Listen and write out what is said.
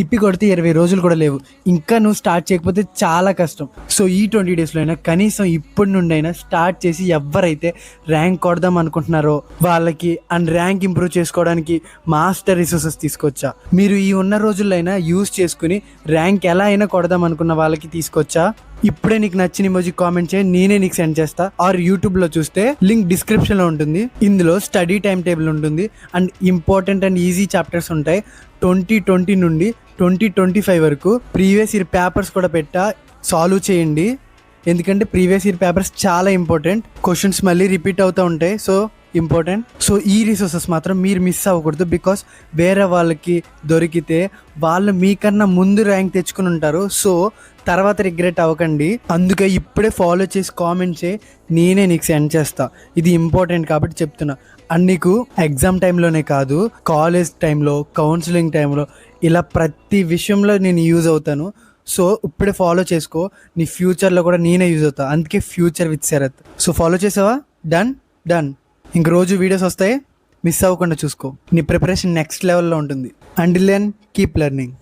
తిప్పి కొడితే 20 రోజులు కూడా లేవు. ఇంకా నువ్వు స్టార్ట్ చేయకపోతే చాలా కష్టం. సో ఈ 20 డేస్లో అయినా కనీసం ఇప్పటి నుండి అయినా స్టార్ట్ చేసి ఎవరైతే ర్యాంక్ కొడదాం అనుకుంటున్నారో వాళ్ళకి అండ్ ర్యాంక్ ఇంప్రూవ్ చేసుకోవడానికి మాస్టర్ రిసోర్సెస్ తీసుకొచ్చా. మీరు ఈ ఉన్న రోజుల్లో అయినా యూజ్ చేసుకుని ర్యాంక్ ఎలా అయినా కొడదాం అనుకున్న వాళ్ళకి తీసుకొచ్చా. ఇప్పుడే నీకు నచ్చిన ఇమోజీ కామెంట్ చేయి, నేనే నీకు సెండ్ చేస్తా. ఆర్ యూట్యూబ్లో చూస్తే లింక్ డిస్క్రిప్షన్లో ఉంటుంది. ఇందులో స్టడీ టైం టేబుల్ ఉంటుంది and important and easy chapters ఉంటాయి. 2020 నుండి 2025 వరకు ప్రీవియస్ ఇయర్ పేపర్స్ కూడా పెట్టా, సాల్వ్ చేయండి. ఎందుకంటే ప్రీవియస్ ఇయర్ పేపర్స్ చాలా ఇంపార్టెంట్, క్వశ్చన్స్ మళ్ళీ రిపీట్ అవుతూ ఉంటాయి. So important. సో ఈ రిసోర్సెస్ మాత్రం మీరు మిస్ అవ్వకూడదు. బికాస్ వేరే వాళ్ళకి దొరికితే వాళ్ళు మీకన్నా ముందు ర్యాంక్ తెచ్చుకుని ఉంటారు. సో తర్వాత రిగ్రెట్ అవ్వకండి. అందుకే ఇప్పుడే ఫాలో చేసి కామెంట్ చేయి, నేనే నీకు సెండ్ చేస్తా. ఇది ఇంపార్టెంట్ కాబట్టి చెప్తున్నా. అండ్ నీకు ఎగ్జామ్ టైంలోనే కాదు, కాలేజ్ టైంలో, కౌన్సిలింగ్ టైంలో, ఇలా ప్రతి విషయంలో నేను యూజ్ అవుతాను. సో ఇప్పుడే ఫాలో చేసుకో, నీ ఫ్యూచర్లో కూడా నేనే యూజ్ అవుతా. అందుకే future with Sharath. So follow చేసావా? డన్. ఇంక రోజు వీడియోస్ వస్తాయి, మిస్ అవ్వకుండా చూసుకో. నీ ప్రిపరేషన్ నెక్స్ట్ లెవెల్లో ఉంటుంది. Until then keep learning.